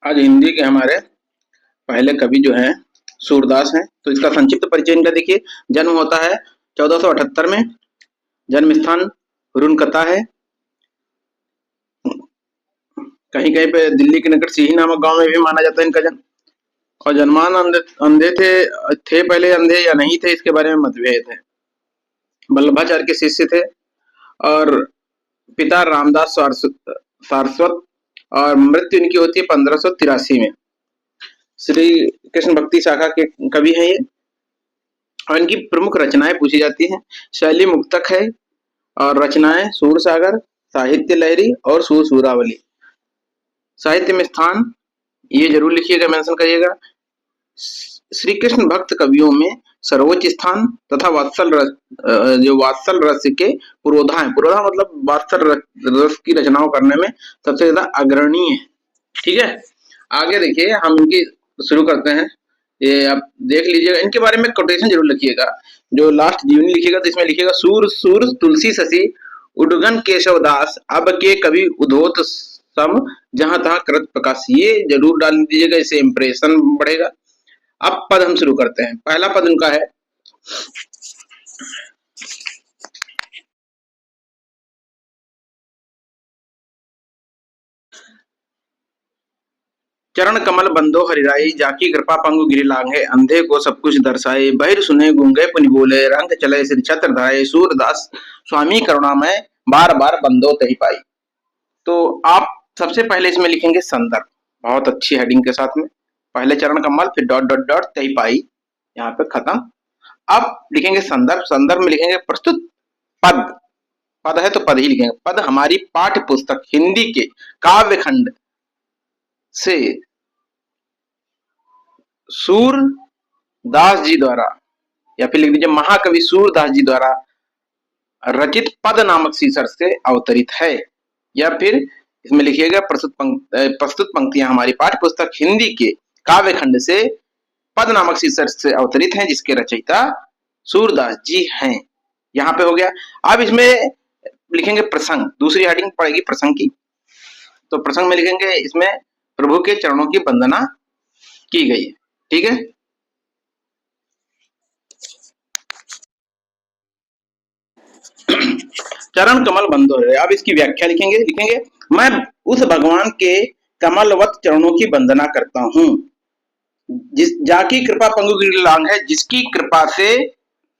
आज हिंदी के हमारे पहले कवि जो हैं सूरदास हैं। तो इसका संक्षिप्त परिचय इनका देखिए। जन्म होता है 1478 में। जन्म स्थान रुनकता है। कहीं कहीं पे दिल्ली के निकट सीही नामक गांव में भी माना जाता है इनका जन्म। और जन्मान अंधे अंधे थे पहले अंधे या नहीं थे, इसके बारे में मतभेद है। वल्लभाचार्य के शिष्य थे और पिता रामदास सारस्वत। और मृत्यु इनकी होती है 1583 में। श्री कृष्ण भक्ति शाखा के कवि हैं ये। और इनकी प्रमुख रचनाएं पूछी जाती हैं। शैली मुक्तक है और रचनाएं सूर सागर, साहित्य लहरी और सूर सूरावली। साहित्य में स्थान ये जरूर लिखिएगा, मेंशन करिएगा। श्री कृष्ण भक्त कवियों में सर्वोच्च स्थान तथा वात्सल रस, जो वात्सल रस के पुरोधा है। पुरोधा मतलब वात्सल रस की रचनाओं करने में सबसे ज्यादा अग्रणीय है। ठीक है, आगे देखिए हम इनकी शुरू करते हैं। ये आप देख लीजिएगा, इनके बारे में कोटेशन जरूर लिखिएगा। जो लास्ट जीवनी लिखिएगा तो इसमें लिखिएगा सूर सूर तुलसी शशि उडगन केशव दास अब के कवि उधोत सम जहां तहां कृत प्रकाश। ये जरूर डाल दीजिएगा, इससे इंप्रेशन बढ़ेगा। अब पद हम शुरू करते हैं। पहला पद उनका है चरण कमल बंदो हरिराई जाकी कृपा पंगु गिरि लांघे अंधे को सब कुछ दर्शाए बहिर सुने गूंगे पुनि बोले रंग चले सिर छत्र धाये सूरदास स्वामी करुणामय बार बार बंदो तही पाई। तो आप सबसे पहले इसमें लिखेंगे संदर्भ, बहुत अच्छी हेडिंग के साथ में। पहले चरण कमल, फिर डॉट डॉट डॉट तही पाई, यहाँ पे खत्म। अब लिखेंगे संदर्भ। संदर्भ में लिखेंगे प्रस्तुत पद। पद है तो पद ही लिखेंगे। पद हमारी पाठ्य पुस्तक हिंदी के काव्यखंड से सूरदास जी द्वारा, या फिर लिख दीजिए महाकवि सूरदास जी द्वारा रचित पद नामक शीर्षक से अवतरित है। या फिर इसमें लिखिएगा प्रस्तुत पंक्तियां हमारी पाठ्य पुस्तक हिंदी के काव्यखंड से पद नामक शीर्षक से अवतरित हैं, जिसके रचयिता सूरदास जी हैं। यहाँ पे हो गया। अब इसमें लिखेंगे प्रसंग। दूसरी हेडिंग पड़ेगी प्रसंग की। तो प्रसंग में लिखेंगे इसमें प्रभु के चरणों की वंदना की गई है। ठीक है, चरण कमल बंदो है। अब इसकी व्याख्या लिखेंगे मैं उस भगवान के कमलवत चरणों की वंदना करता हूँ जिस जाकी कृपा पंगु गिरि लांघ है, जिसकी कृपा से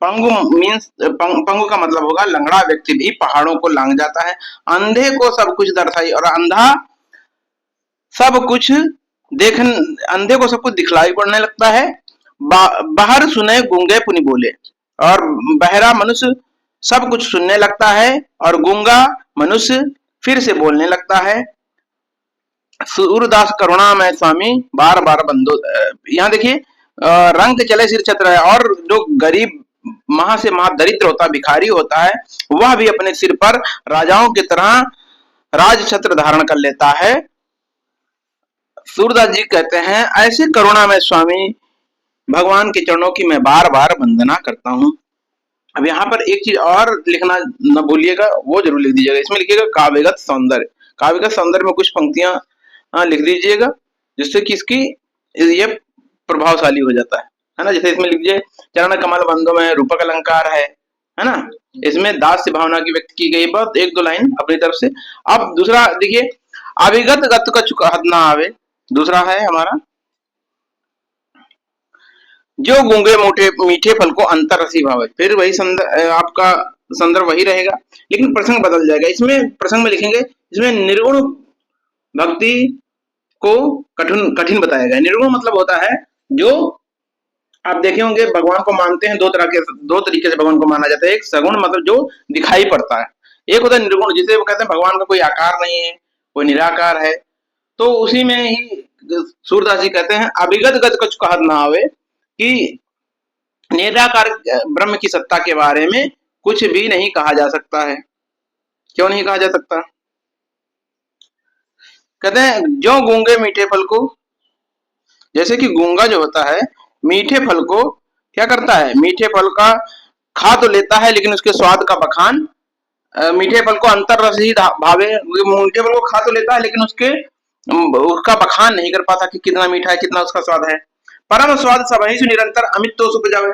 पंगु मीन्स पंगु का मतलब होगा लंगड़ा व्यक्ति भी पहाड़ों को लांघ जाता है। अंधे को सब कुछ दर्शाई, और अंधा सब कुछ अंधे को सब कुछ दिखलाई पड़ने लगता है। बाहर सुने गूंगे पुनि बोले, और बहरा मनुष्य सब कुछ सुनने लगता है और गूंगा मनुष्य फिर से बोलने लगता है। सूरदास करुणामय स्वामी बार बार बंदो। यहाँ देखिए रंग चले सिर छत्र है, और जो गरीब महा से महा दरिद्र होता, भिखारी होता है, वह भी अपने सिर पर राजाओं की तरह राज छत्र धारण कर लेता है। सूरदास जी कहते हैं ऐसे करुणामय स्वामी भगवान के चरणों की मैं बार बार वंदना करता हूँ। अब यहाँ पर एक चीज और लिखना न भूलिएगा, वो जरूर लिख दीजिएगा। इसमें लिखिएगा काव्यगत सौंदर्य। काव्यगत सौंदर्य में कुछ पंक्तियां लिख दीजिएगा, जिससे कि इसकी ये प्रभावशाली हो जाता है ना। जैसे इसमें लिख दीजिए चरण कमल बंदो में रूपक अलंकार है ना। इसमें दास से भावना की व्यक्त की गई, बहुत एक दो लाइन अपनी तरफ से। अब दूसरा देखिए अभिगत गत का चुका हद ना आवे, दूसरा है हमारा जो गूंगे मोटे मीठे फल को अंतर रसी भावे। फिर वही आपका संदर्भ वही रहेगा, लेकिन प्रसंग बदल जाएगा। इसमें प्रसंग में लिखेंगे इसमें निर्गुण भक्ति को कठिन कठिन बताया गया। निर्गुण मतलब होता है जो आप देखे होंगे भगवान को मानते हैं, दो तरीके से भगवान को माना जाता है। एक सगुण मतलब जो दिखाई पड़ता है, एक होता है निर्गुण, जिसे वो कहते हैं भगवान का कोई आकार नहीं है, कोई निराकार है। तो उसी में ही सूरदास जी कहते हैं अभिगत गत कुछ कहत ना आवे, कि निराकार ब्रह्म की सत्ता के बारे में कुछ भी नहीं कहा जा सकता है। क्यों नहीं कहा जा सकता? कहते हैं जो गूंगे मीठे फल को, जैसे कि गूंगा जो होता है मीठे फल को क्या करता है, मीठे फल का खा तो लेता है लेकिन उसके स्वाद का बखान, मीठे फल को अंतर रस ही भावे। मीठे फल को खा तो लेता है लेकिन उसके उसका बखान नहीं कर पाता कि कितना मीठा है, कितना उसका स्वाद है। परम स्वाद सबहि सु निरंतर अमित तो सुख जावे।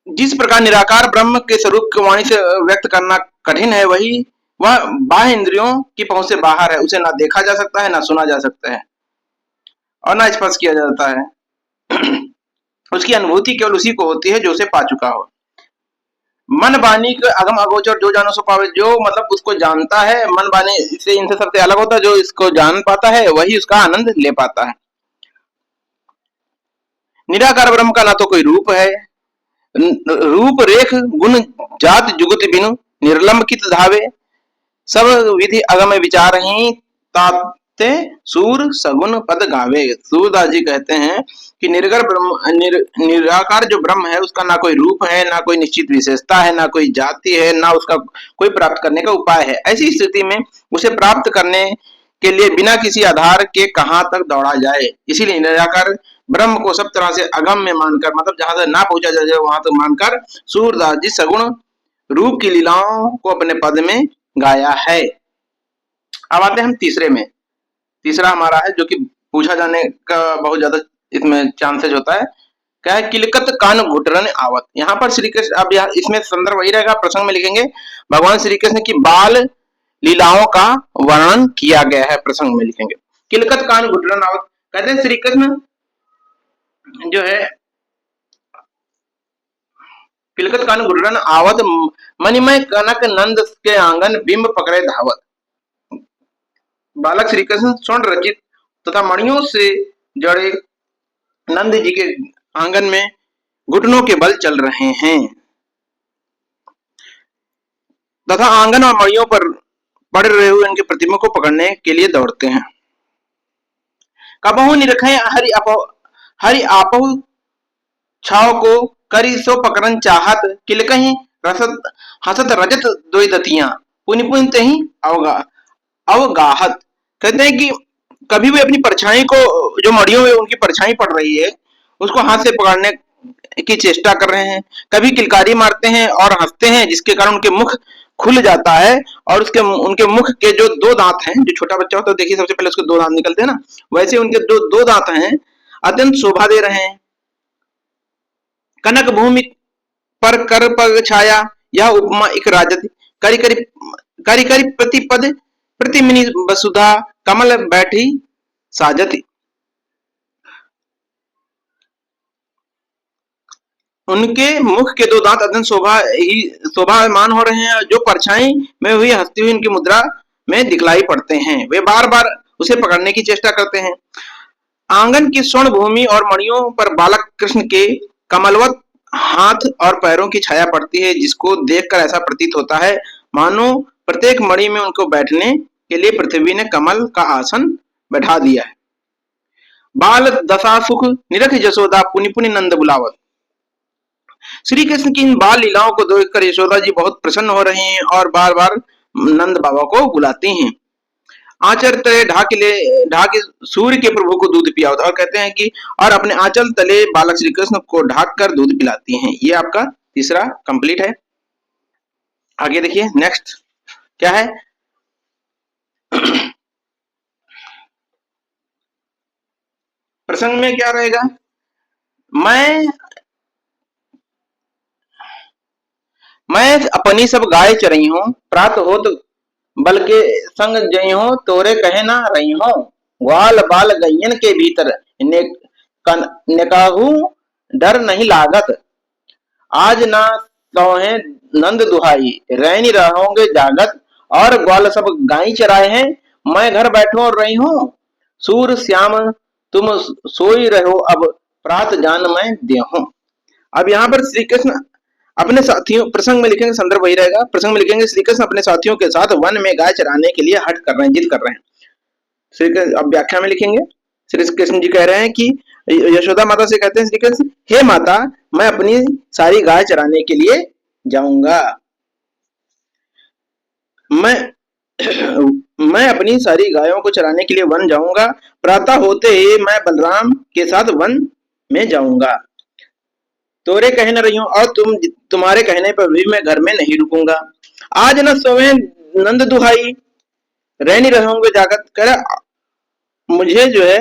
जिस प्रकार निराकार ब्रह्म के स्वरूप को वाणी से व्यक्त करना कठिन है, वही वह बाह्य इंद्रियों की पहुंच से बाहर है। उसे ना देखा जा सकता है, ना सुना जा सकता है और ना स्पर्श किया जाता है। उसकी अनुभूति केवल उसी को होती है जो उसे पा चुका हो। मन वाणी के अगम अगोचर जो जानो सो पावे, जो मतलब उसको जानता है, मन वाणी से इनसे सबसे अलग होता है, जो इसको जान पाता है वही उसका आनंद ले पाता है। निराकार ब्रह्म का ना तो कोई रूप है, रूप रेख गुण जात जुगत बिनु, निर्लंब कित धावे, सब विधि अगम विचार ही ताते सूर सगुन पद गावे। सूरदास जी कहते हैं कि निर्गर ब्रह्म निराकार जो ब्रह्म है उसका ना कोई रूप है, ना कोई निश्चित विशेषता है, ना कोई जाति है, ना उसका कोई प्राप्त करने का उपाय है। ऐसी स्थिति में उसे प्राप्त करने के लिए बिना किसी आधार के कहां तक दौड़ा जाए। इसीलिए निराकार ब्रह्म को सब तरह से अगम्य मानकर, मतलब जहां तक ना पहुंचा जाए वहां तक मानकर सूरदास जी सगुण रूप की लीलाओं को अपने पद में गाया है। अब आते हैं हम तीसरे में। तीसरा हमारा है जो कि पूछा जाने का बहुत ज्यादा इसमें चांसेस होता है। क्या है? किलकत कान घुटरन आवत। यहाँ पर श्री कृष्ण, अब यहाँ इसमें संदर्भ वही रहेगा, प्रसंग में लिखेंगे भगवान श्री कृष्ण की बाल लीलाओं का वर्णन किया गया है, प्रसंग में लिखेंगे। किलकत कान घुटरन आवत, कहते हैं श्री कृष्ण जो है किलकत कान घुटरन आवत, मणिमय कनक नंद के आंगन बिंब पकड़े धावत। बालक श्री कृष्ण स्वर्ण रचित तथा मणियों से जड़े नंद जी के आंगन में घुटनों के बल चल रहे हैं तथा आंगन और मणियों पर पड़ रहे हुए उनके प्रतिमा को पकड़ने के लिए दौड़ते हैं। कबहू निरखे हरि आपहु छाव को करी सो पकड़न चाहत, किलकहीं रसत हसत रजत द्वैदतियां, पुनि पुनि तही अवगाहत। कहते हैं कि कभी भी अपनी परछाई को, जो मड़ियों में उनकी परछाई पड़ रही है, उसको हाथ से पकड़ने की चेष्टा कर रहे हैं। कभी किलकारी मारते हैं और हंसते हैं, जिसके कारण उनके मुख खुल जाता है और उसके उनके मुख के जो दो दांत हैं, जो छोटा बच्चा होता है देखिए सबसे पहले उसके दो दांत निकलते हैं ना, वैसे उनके दो दांत हैं, अत्यंत शोभा दे रहे हैं। कनक भूमि पर कर पग छाया, यह उपमा एक राजति, करी करी करी करी प्रतिपद प्रतिमिनि वसुधा, कमल बैठी साजति। उनके मुख के दो दांत अत्यंत शोभामान हो रहे हैं, जो परछाई में हुई हंसती हुई उनकी मुद्रा में दिखलाई पड़ते हैं। वे बार बार उसे पकड़ने की चेष्टा करते हैं। आंगन की स्वर्ण भूमि और मणियों पर बालक कृष्ण के कमलवत हाथ और पैरों की छाया पड़ती है, जिसको देखकर ऐसा प्रतीत होता है मानो प्रत्येक मणि में उनको बैठने के लिए पृथ्वी ने कमल का आसन बैठा दिया है। बाल दशा सुख निरख जसोदा, पुनि पुनि नंद बुलावत। श्री कृष्ण की इन बाल लीलाओं को देखकर यशोदा जी बहुत प्रसन्न हो रही हैं और बार बार नंद बाबा को बुलाती हैं। आंचल तले ढाके सूर्य के प्रभु को दूध पिया, और कहते हैं कि और अपने आंचल तले बालक श्री कृष्ण को ढाक कर दूध पिलाती हैं। ये आपका तीसरा कंप्लीट है। आगे देखिए नेक्स्ट क्या है। प्रसंग में क्या रहेगा? मैं अपनी सब गाय चरई हूँ, प्रात हो तो बल के संग जई हो, तोरे कहे ना रही हो, ग्वाल बाल गैयन के भीतर ने, निकाहू डर नहीं लागत, आज ना सोहे नंद दुहाई, रैनी रहोगे जागत, और ग्वाल सब गाय चराए हैं, मैं घर बैठो और रही हूँ, सूर श्याम तुम सोई रहो, अब प्रात जान मैं देहूं। अब यहाँ पर श्री कृष्ण अपने साथियों, प्रसंग में लिखेंगे संदर्भ वही रहेगा, प्रसंग में लिखेंगे श्री कृष्ण अपने साथियों के साथ वन में गाय चराने के लिए हट कर रहे हैं, जिद कर रहे हैं। श्री कृष्ण अब व्याख्या में लिखेंगे, श्री कृष्ण जी कह रहे हैं कि यशोदा माता से कहते हैं श्री कृष्ण, हे माता, मैं अपनी सारी गाय चराने के लिए जाऊंगा, मैं अपनी सारी गायों को चराने के लिए वन जाऊंगा, प्रातः होते ही मैं बलराम के साथ वन में जाऊंगा, तोरे कहे न रही हूं, और तुम्हारे कहने पर भी मैं घर में नहीं रुकूंगा, आज न सोवे नंद दुहाई, रह नहीं रहूंगे जागत, कह रहा मुझे जो है,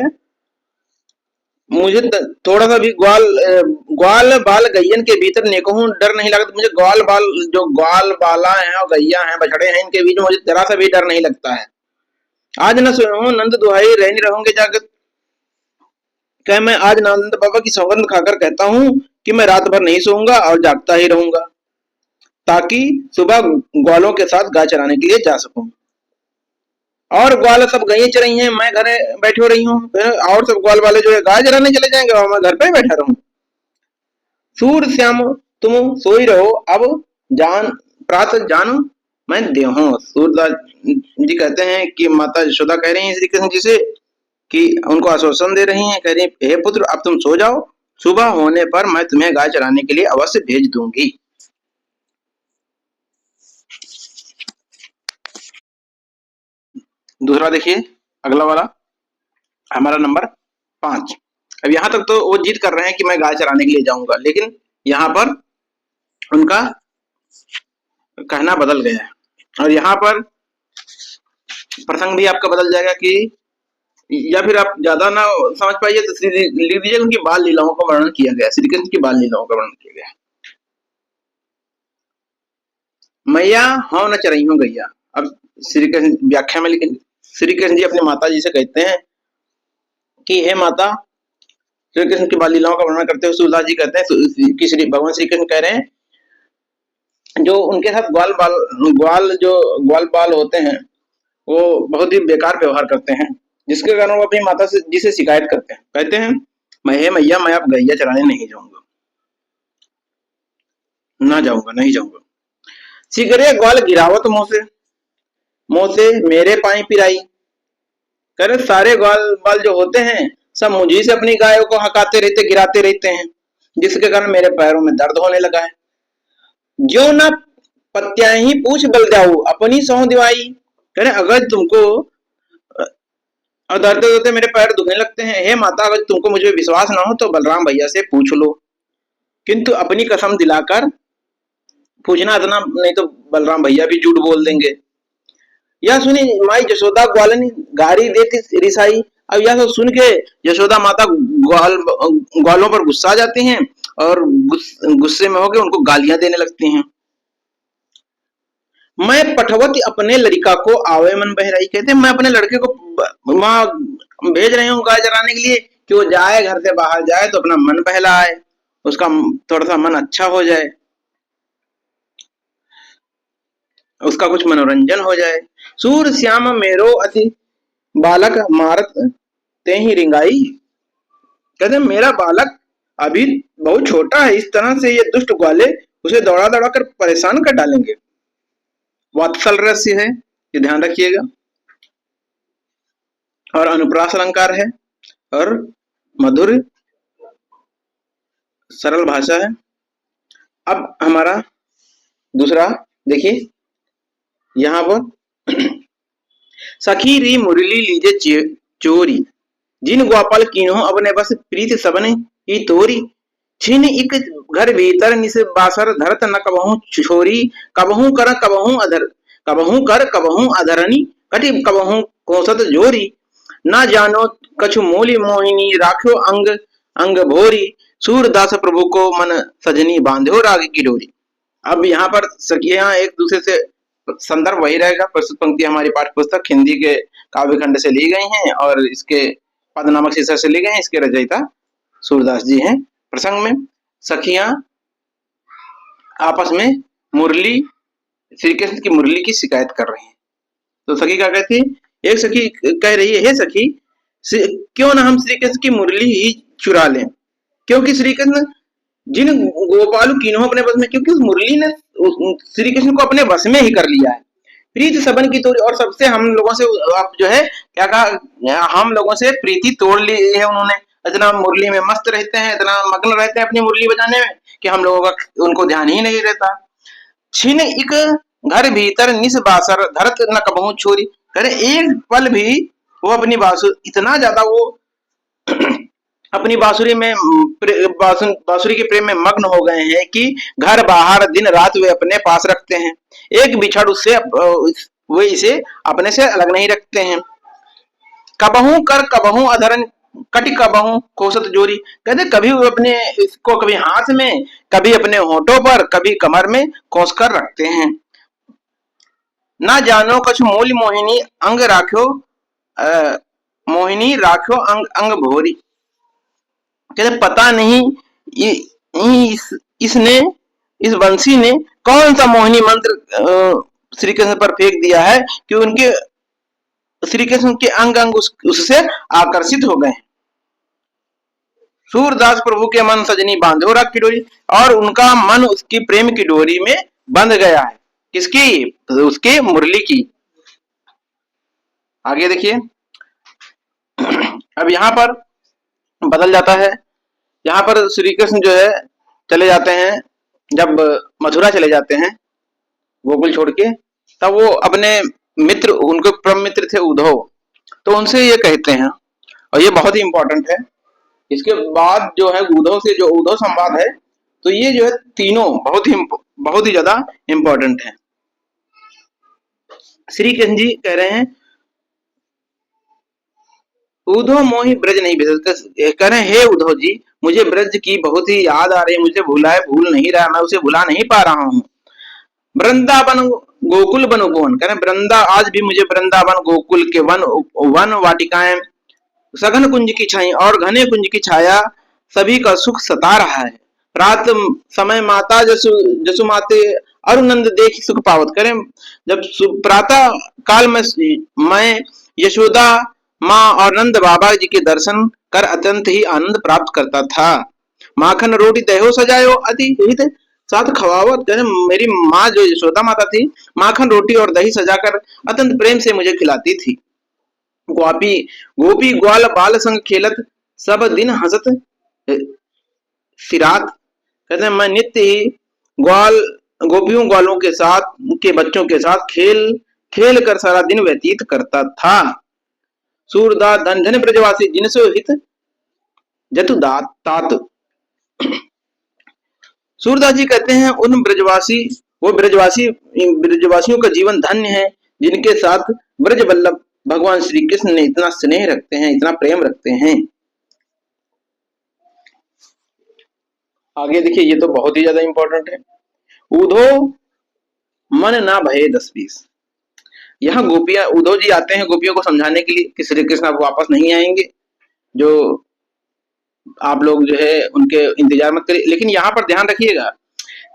मुझे थोड़ा सा भी ग्वाल बाल गैयन के भीतर नेकहूं डर नहीं लगता। मुझे ग्वाल बाल, जो ग्वाल बाला है और गैया है, बछड़े हैं, इनके बीच में मुझे जरा सा भी डर नहीं लगता है। आज न सोऊं नंद दुहाई, रह नहीं रहूंगे जागत, कह मैं आज नंद बाबा की सौगंध खाकर कहता हूँ कि मैं रात भर नहीं सोऊंगा और जागता ही रहूंगा, ताकि सुबह ग्वालों के साथ गाय चराने के लिए जा सकूं। और ग्वाल सब गई चराई हैं, मैं घर बैठे हो रही हूँ, और सब ग्वाल वाले जो है गाय चराने चले जाएंगे और मैं घर पे ही बैठा रहूं। सूर श्याम तुम सोई रहो, अब जान प्रात जान मैं देहूं। सूरदास जी कहते हैं कि माता यशोदा कह रही हैं श्री कृष्ण जी से कि उनको आश्वासन दे रही हैं, कह रही हे पुत्र अब तुम सो जाओ, सुबह होने पर मैं तुम्हें गाय चराने के लिए अवश्य भेज दूंगी। दूसरा देखिए, अगला वाला हमारा नंबर 5। अब यहाँ तक तो वो जिद कर रहे हैं कि मैं गाय चराने के लिए जाऊंगा, लेकिन यहाँ पर उनका कहना बदल गया है और यहाँ पर प्रसंग भी आपका बदल जाएगा कि, या फिर आप ज्यादा ना समझ पाइए तो लिख दीजिए उनकी बाल लीलाओं का वर्णन किया गया, श्री कृष्ण की बाल लीलाओं का वर्णन किया गया। मैया हाँ न चरई हूँ गैया। अब श्री कृष्ण व्याख्या में लेकिन श्री कृष्ण जी अपनी माता जी से कहते हैं कि हे माता, श्री कृष्ण की बाल लीलाओं का वर्णन करते हुए सूरदास जी कहते हैं कि श्री भगवान श्री कृष्ण कह रहे हैं जो उनके साथ ग्वाल बाल होते हैं वो बहुत ही बेकार व्यवहार करते हैं, जिसके कारण वो अपनी माता से जी से शिकायत करते हैं, कहते हैं मैं हे मैया मैं अब गैया चराने नहीं जाऊंगा, ना जाऊंगा, नहीं जाऊंगा। सिगरे ग्वाल गिरावत मुंह से मेरे पाई पिराई। कह रहे सारे ग्वाल बाल जो होते हैं सब मुझी से अपनी गायों को हकाते रहते, गिराते रहते हैं, जिसके कारण मेरे पैरों में दर्द होने लगा है। जो ना पत्या ही पूछ बल जाऊ अपनी सौं दिवाई। कह रहे अगर तुमको और दर्द होते मेरे पैर दुखने लगते हैं, हे माता अगर तुमको मुझे विश्वास ना हो तो बलराम भैया से पूछ लो, किंतु अपनी कसम दिलाकर पूछना इतना नहीं तो बलराम भैया भी झूठ बोल देंगे। यह सुनी माई यशोदा ग्वालनी गारी देती रिसाई। अब यह सब सुन के यशोदा माता ग्वालों पर गुस्सा जाती हैं और गुस्से में होकर उनको गालियां देने लगती हैं। मैं पठवती अपने लड़का को आवे मन बहराई। कहते मैं अपने लड़के को वहां भेज रही हूँ गाय चराने के लिए कि वो जाए, घर से बाहर जाए तो अपना मन बहलाए, उसका थोड़ा सा मन अच्छा हो जाए, उसका कुछ मनोरंजन हो जाए। सूर श्याम मेरो अति बालक मारत ते ही रिंगाई। कहते मेरा बालक अभी बहुत छोटा है, इस तरह से ये दुष्ट ग्वाले उसे दौड़ा दौड़ा कर परेशान कर डालेंगे। वात्सल रस्य है, ये ध्यान रखिएगा, और अनुप्रास अलंकार है और मधुर सरल भाषा है। अब हमारा दूसरा देखिए यहाँ पर सखी री मुरली लीजे चोरी, जिन ग्वापाल कीन्हो अपने बस प्रीत सबने ही तोरी। छिन इक घर भीतर निस बासर धरत न कबहू छोरी। कबहू कर कबहू अधरनी कटि कबहू कोसत जोरी। ना जानो कछु मोली मोहिनी राख्यो अंग अंग भोरी। सूरदास प्रभु को मन सजनी बांधो राग की डोरी। अब यहाँ पर सखियां एक दूसरे से, संदर्भ वही रहेगा, प्रस्तुत पंक्ति हमारी पाठ्य पुस्तक हिंदी के काव्य खंड से ली गई हैं और इसके पद नामक शीर्षक से ली गई हैं। इसके रचयिता सूरदास जी हैं। प्रसंग में सखियां आपस में मुरली, श्री कृष्ण की मुरली की शिकायत कर रही हैं। तो सखी क्या कहती है, एक सखी कह रही है हे सखी क्यों ना हम श्री कृष्ण की मुरली ही चुरा लें, क्योंकि श्री कृष्ण जिन गोपालु कीन्हों अपने बस में, क्योंकि उस मुरली ने श्री कृष्ण को अपने वश में ही कर लिया है। प्रीति सबन की तोड़ी, और सबसे हम लोगों से आप जो है क्या कहा, हम लोगों से प्रीति तोड़ ली है उन्होंने। इतना मुरली में मस्त रहते हैं, इतना मग्न रहते हैं अपनी मुरली बजाने में कि हम लोगों का उनको ध्यान ही नहीं रहता। छिन एक घर भीतर निस बासर धरत न कबहू छोरी। करे एक पल भी वो अपनी बासुरी, इतना ज्यादा वो अपनी बांसुरी में बांसुरी के प्रेम में मग्न हो गए हैं कि घर बाहर दिन रात वे अपने पास रखते हैं। एक बिछड़ उससे वे इसे अपने से अलग नहीं रखते हैं। कबहू कर कबहू अधरन कटि कबहू कोसत जोरी, कहते कभी वो अपने इसको कभी हाथ में, कभी अपने होठों पर, कभी कमर में कोस कर रखते हैं। ना जानो कछु मूल मोहिनी अंग राख्यो, मोहिनी राख्यो अंग अंग भोरी, कहते पता नहीं इसने, इस बंसी ने कौन सा मोहिनी मंत्र श्री कृष्ण पर फेंक दिया है कि उनके श्री कृष्ण के अंग अंग उससे आकर्षित हो गए। सूरदास प्रभु के मन सजनी बांधो राग की डोरी, और उनका मन उसकी प्रेम की डोरी में बंध गया है। किसकी? उसके मुरली की। आगे देखिए, अब यहाँ पर बदल जाता है। यहाँ पर श्री कृष्ण जो है चले जाते हैं, जब मथुरा चले जाते हैं गोकुल छोड़ के, तब वो अपने मित्र, उनके परम मित्र थे उद्धव, तो उनसे ये कहते हैं, और ये बहुत ही इंपॉर्टेंट है। इसके बाद जो है उद्धव से जो उद्धव संवाद है, तो ये जो है तीनों बहुत ही ज्यादा इंपॉर्टेंट है। श्री कृष्ण जी कह रहे हैं, उद्धव मोहि ब्रज नहीं भेज, कह रहे हैं हे उद्धव जी, मुझे ब्रज की बहुत ही याद आ रही है, मुझे भूल नहीं रहा, मैं उसे भुला नहीं पा रहा हूँ। वृंदावन गोकुल वन उपवन, कह रहे आज भी मुझे वृंदावन गोकुल के वन वाटिकाएं, सघन कुंज की छाई और घने कुंज की छाया सभी का सुख सता रहा है। रात समय माता जसुमाते अरुनंद देख सुख पावत, करें जब प्रातः काल में मैं यशोदा माँ और नंद बाबा जी के दर्शन कर अत्यंत ही आनंद प्राप्त करता था। माखन रोटी दहो सजायो अति हित साथ खवावत, मेरी माँ जो यशोदा माता थी, माखन रोटी और दही सजाकर अत्यंत प्रेम से मुझे खिलाती थी। गोपी ग्वाल बाल संग खेलत सब दिन हंसत सिरात, कहते हैं मैं नित्य ही गोपियों ग्वालों के साथ, के बच्चों के साथ खेल कर सारा दिन व्यतीत करता था। सूरदास धन धन ब्रजवासी जिनसो हित जतु तात, सूरदास जी कहते हैं उन ब्रजवासियों का जीवन धन्य है जिनके साथ ब्रज वल्लभ भगवान श्री कृष्ण ने इतना स्नेह रखते हैं, इतना प्रेम रखते हैं। आगे देखिए, ये तो बहुत ही ज्यादा इंपॉर्टेंट है। उद्धव मन ना भये 10-20, यहाँ गोपियां, उद्धव जी आते हैं गोपियों को समझाने के लिए कि श्री कृष्ण अब वापस नहीं आएंगे, जो आप लोग जो है उनके इंतजार मत करिए। लेकिन यहाँ पर ध्यान रखिएगा,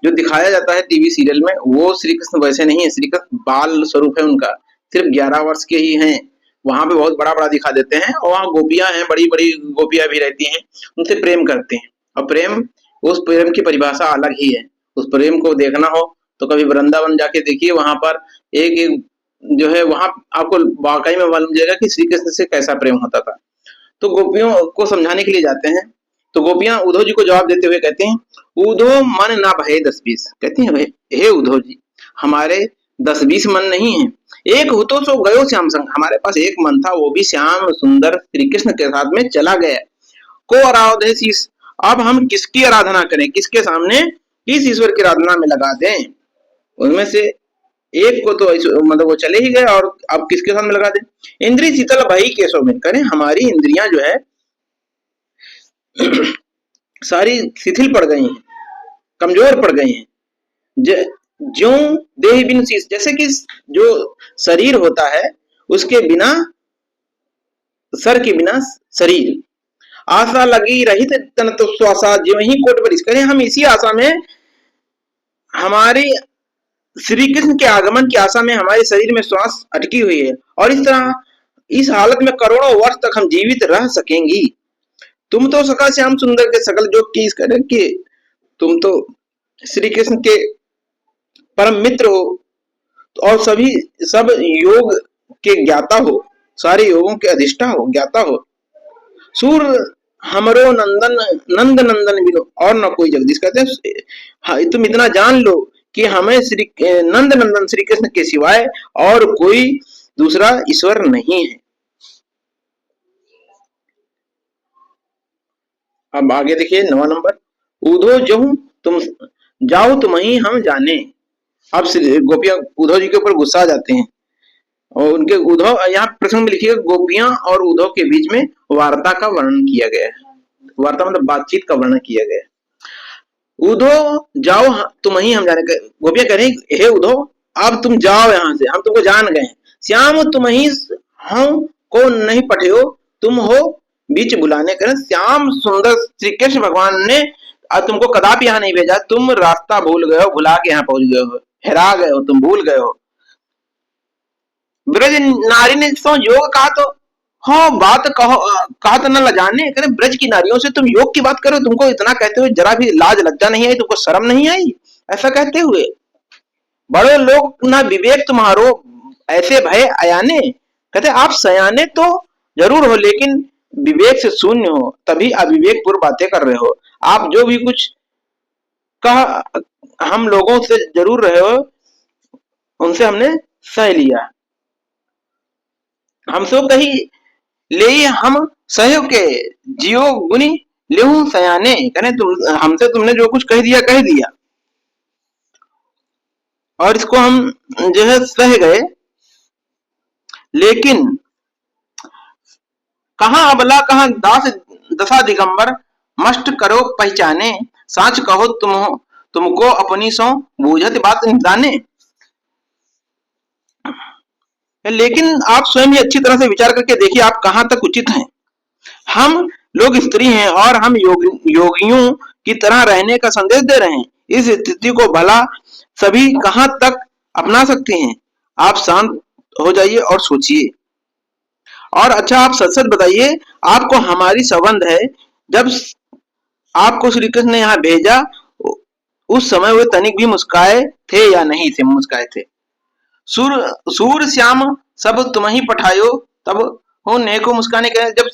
जो दिखाया जाता है टीवी सीरियल में, वो श्री कृष्ण वैसे नहीं है। श्री कृष्ण बाल स्वरूप है उनका, सिर्फ 11 वर्ष के ही हैं। वहां पे बहुत बड़ा बड़ा दिखा देते हैं, और वहाँ गोपियां हैं, बड़ी बड़ी गोपियां भी रहती हैं, उनसे प्रेम करते हैं। और प्रेम, उस प्रेम की परिभाषा अलग ही है। उस प्रेम को देखना हो तो कभी वृंदावन जाके देखिए, वहां पर एक एक जो है, वहां आपको वाकई में मालूम जाएगा कि श्री कृष्ण से कैसा प्रेम होता था। तो गोपियों को समझाने के लिए जाते हैं, तो गोपियां उद्धव जी को जवाब देते हुए कहते हैं, उद्धव मन ना भये 10-20, कहती हैं भाई हे उद्धव जी, हमारे 10-20 मन नहीं है। एक हो तो सो गयो श्याम संग, हमारे पास एक मन था, वो भी श्याम सुंदर श्री कृष्ण के साथ में चला गया। को आराधे शीस, अब हम किसकी आराधना करें, किसके सामने किस ईश्वर की आराधना में लगा दें। उनमें से एक को तो मतलब वो चले ही गए, और अब किसके सामने लगा दें। इंद्री शीतल भाई केशव में, करें हमारी इंद्रियां जो है सारी शिथिल पड़ गई हैं, कमजोर पड़ गई हैं। ज्यों देह बिन शीस, जैसे कि जो शरीर होता है उसके बिना, सर के बिना शरीर, आशा लगी रहित तन तो श्वासा ज्यों ही कोट पर, करें हम इसी आशा में, हमारी श्री कृष्ण के आगमन की आशा में हमारे शरीर में श्वास अटकी हुई है, और इस तरह इस हालत में करोड़ों वर्ष तक हम जीवित रह सकेंगी। तुम तो सका श्याम सुंदर के सकल जो की करें कि तुम तो श्री कृष्ण के परम मित्र हो, और सब योग के ज्ञाता हो, सारे योगों के अधिष्ठा हो, ज्ञाता हो। सूर हमरो नंद नंदन बिनो और न कोई जगदीश, कहते हैं हाँ, तुम इतना जान लो कि हमें श्री नंद नंदन श्री कृष्ण के सिवाय और कोई दूसरा ईश्वर नहीं है। अब आगे देखिए 9वां नंबर, उद्धव जो तुम जाओ तुम ही हम जाने। अब गोपियां उद्धव जी के ऊपर गुस्सा आ जाते हैं और उनके उद्धव, यहाँ प्रसंग में लिखिएगा गोपियां और उद्धव के बीच में वार्ता का वर्णन किया गया है। वार्ता मतलब बातचीत का वर्णन किया गया है। उद्धव जाओ, तुम ही हम जाने गए। गोपियां कह रही हे उद्धव अब तुम जाओ यहाँ से, हम तुमको जान गए। श्याम तुम ही हम को नहीं पठे हो, तुम हो बीच बुलाने कर। श्याम सुंदर श्री कृष्ण भगवान ने तुमको कदापि यहाँ नहीं भेजा, तुम रास्ता भूल गए हो, भुला के यहाँ पहुंच गए हो, हेरा गए हो, तुम भूल गए हो। ब्रज नारी ने तो योग कहा तो हाँ बात कहो, कहा तो न लजाने, कहते ब्रज की नारियों से तुम योग की बात करो, तुमको इतना कहते हुए जरा भी लाज लज्जा नहीं आई, तुमको शर्म नहीं आई? ऐसा कहते हुए बड़े लोग ना विवेक तुम्हारो, ऐसे भय अयाने। कहते आप सयाने तो जरूर हो लेकिन विवेक से शून्य हो, तभी अविवेक पूर्व बातें कर रहे हो। आप जो भी कुछ कहा हम लोगों से जरूर रहे हो, उनसे हमने सह लिया, हमसे कही ले हम सहयोग के जियो गुनी लेहू सयाने। कहने तुम हमसे तुमने जो कुछ कह दिया और इसको हम जो है सह गए, लेकिन कहाँ अबला कहाँ दास दशा दिगंबर, मस्ट करो पहचाने, साच कहो तुमको अपनी सो बूझत बात निदाने। लेकिन आप स्वयं ही अच्छी तरह से विचार करके देखिए आप कहाँ तक उचित हैं। हम लोग स्त्री हैं और हम योगियों की तरह रहने का संदेश दे रहे हैं। इस स्थिति को भला सभी कहाँ तक अपना सकते हैं? आप शांत हो जाइए और सोचिए। और अच्छा आप सच सच बताइए, आपको हमारी सौगंध है, जब आपको श्री कृष्ण ने यहाँ भेजा उस समय वे तनिक भी मुस्काए थे या नहीं थे? मुस्काए थे। सूर श्याम सब तुम ही पठायो, तब हो नेको मुस्काने के। जब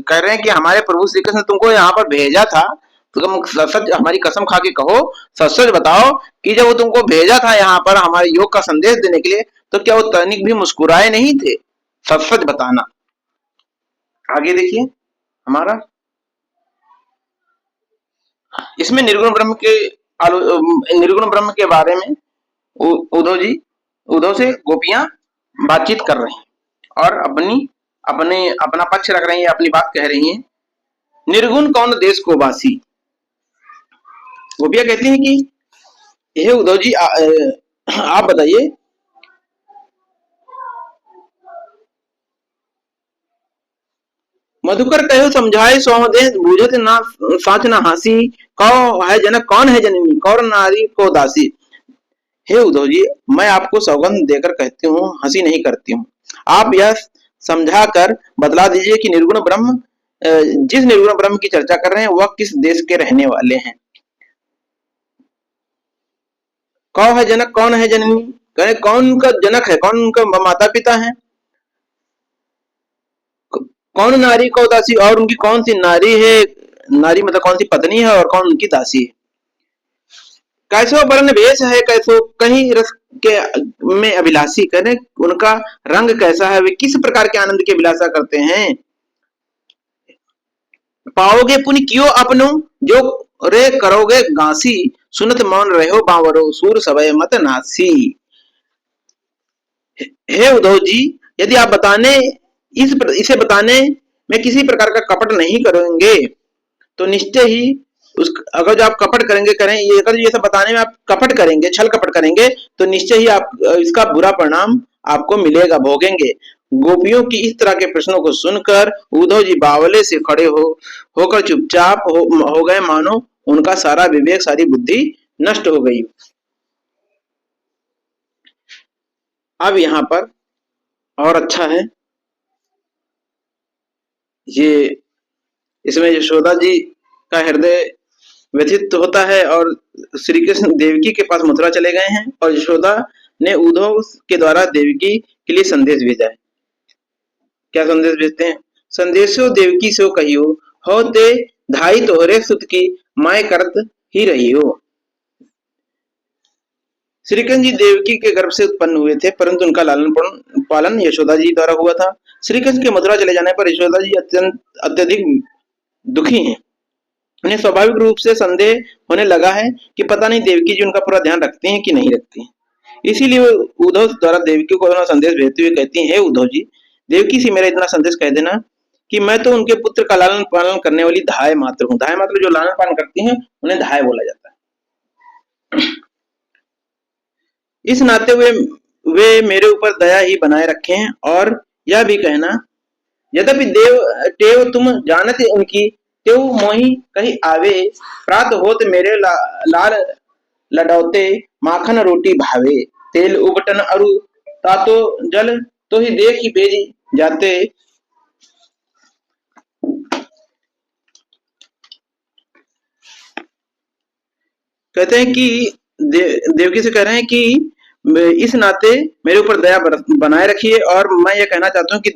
कह रहे हैं कि हमारे प्रभु श्री कृष्ण तुमको यहाँ पर भेजा था, तो तुम सच हमारी कसम खा के कहो, सच सच बताओ कि जब वो तुमको भेजा था यहाँ पर हमारे योग का संदेश देने के लिए, तो क्या वो तनिक भी मुस्कुराए नहीं थे? सच सच बताना। आगे देखिए हमारा, इसमें निर्गुण ब्रह्म के निर्गुण ब्रह्म के बारे में उद्धव से गोपियां बातचीत कर रही हैं और अपना पक्ष रख रही हैं, अपनी बात कह रही हैं। निर्गुण कौन देश को वासी, गोपियां कहती हैं कि हे उद्धव जी आप बताइए, मधुकर कहो समझाए सोमदेह, बूझत ना साच ना हासी, कौ है जनक कौन है जननी, कौर नारी को दासी। हे उद्धव जी मैं आपको सौगंध देकर कहती हूँ, हंसी नहीं करती हूँ। आप यह समझा कर बतला दीजिए कि निर्गुण ब्रह्म, जिस निर्गुण ब्रह्म की चर्चा कर रहे हैं वह किस देश के रहने वाले हैं। कौ है जनक कौन है जननी, कहे कौन उनका जनक है, कौन उनका माता पिता है, कौन नारी को दासी, और उनकी कौन सी नारी है, नारी मतलब कौन सी पत्नी है और कौन उनकी दासी है। कैसो वर्ण वेश है, कैसो कहीं रस के में अभिलाषी, कहने उनका रंग कैसा है, वे किस प्रकार के आनंद की अभिलाषा करते हैं। पाओगे पुण्य क्यों अपनो, जो रे करोगे गांसी, सुनत मौन रहो बावरो, सूर सवय मत नासी। हे उद्धव जी यदि आप इसे बताने में किसी प्रकार का कपट नहीं करेंगे तो निश्चय ही अगर जो आप कपट करेंगे अगर ये सब बताने में आप कपट करेंगे, छल कपट करेंगे, तो निश्चय ही आप इसका बुरा परिणाम आपको मिलेगा, भोगेंगे। गोपियों की इस तरह के प्रश्नों को सुनकर उद्धव जी बावले से खड़े होकर चुपचाप हो गए, मानो उनका सारा विवेक सारी बुद्धि नष्ट हो गई। अब यहाँ पर और अच्छा है, ये इसमें यशोदा जी का हृदय व्यथित होता है और श्री कृष्ण देवकी के पास मथुरा चले गए हैं और यशोदा ने उद्धव के द्वारा देवकी के लिए संदेश भेजा है। क्या संदेश भेजते हैं? संदेशो देवकी सो कहियो, हो ते धाई तोहरे सुत की, माय करत ही रही हो। श्री कृष्ण जी देवकी के गर्भ से उत्पन्न हुए थे, परंतु उनका लालन पालन यशोदा जी द्वारा हुआ था। श्री कृष्ण के मथुरा चले जाने पर यशोदा जी अत्यधिक दुखी हैं। उन्हें स्वाभाविक रूप से संदेह होने लगा है कि पता नहीं देवकी जी उनका पूरा ध्यान रखती हैं कि नहीं रखती हैं। इसीलिए वो उद्धव द्वारा देवकी को अपना संदेश भेजते हुए कहती हैं, हे उद्धव जी, देवकी से मेरा इतना संदेश कह देना कि मैं तो उनके पुत्र का लालन पालन करने वाली धाय मात्र हूँ। धाय मात्र जो लालन पालन करती हैं उन्हें धाय बोला जाता है। इस नाते वे मेरे ऊपर दया ही बनाए रखें और यह भी कहना, यद्यपि देव टेव तुम जानत उनकी, त्यों मोहि कही आवे, प्रात होत मेरे लाल लडौते, माखन रोटी भावे, तेल उबटन अरु तातो जल, तो ही देख ही भेजी जाते। कहते हैं कि देवकी से कह रहे हैं कि इस नाते मेरे ऊपर दया बनाए रखिए और मैं ये कहना चाहता हूँ कि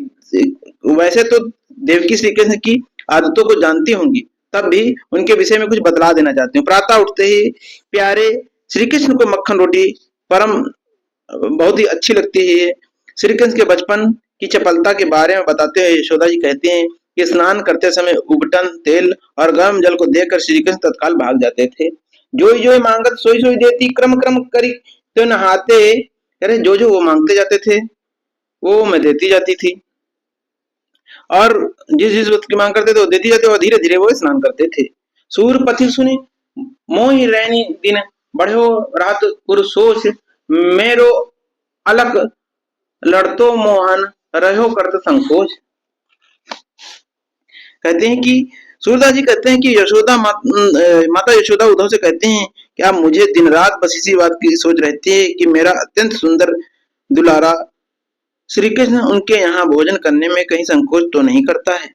वैसे तो देवकी श्री कृष्ण की आदतों को जानती होंगी, तब भी उनके विषय में कुछ बतला देना चाहती हूँ। प्रातः उठते ही प्यारे श्री कृष्ण को मक्खन रोटी परम बहुत ही अच्छी लगती है। श्री कृष्ण के बचपन की चपलता के बारे में बताते हुए यशोदा जी कहते हैं कि स्नान करते समय उबटन तेल और गर्म जल को देखकर श्री कृष्ण तत्काल भाग जाते थे। जो जो मांगत सोई सोई देती, क्रम क्रम करी तो नहाते। अरे जो जो वो मांगते जाते थे वो मैं देती जाती थी, और जिस जिस वक्त की मांग करते थे वो देती जाते और धीरे धीरे वो स्नान करते थे। सूर पथि सुनी मोहि रैनी दिन, बढ़ो रात पुरुषोष, मेरो अलक लड़तो मोहन, रहो करत संकोच। कहते हैं कि सूरदास जी कहते हैं कि माता यशोदा उद्धव से कहते हैं कि आप मुझे दिन रात बस इसी बात की सोच रहती है कि मेरा अत्यंत सुंदर दुलारा श्री कृष्ण उनके यहाँ भोजन करने में कहीं संकोच तो नहीं करता है।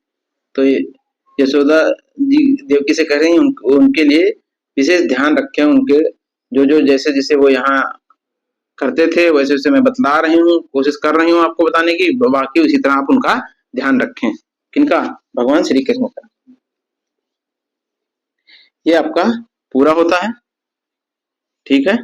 तो यशोदा जी देवकी से कह रही हैं उनके लिए विशेष ध्यान रखें, उनके जो जो जैसे जैसे वो यहाँ करते थे वैसे वैसे मैं बतला रही हूँ, कोशिश कर रही हूँ आपको बताने की, बाकी उसी तरह आप उनका ध्यान रखें। किनका? भगवान श्री कृष्ण का। ये आपका पूरा होता है। ठीक है।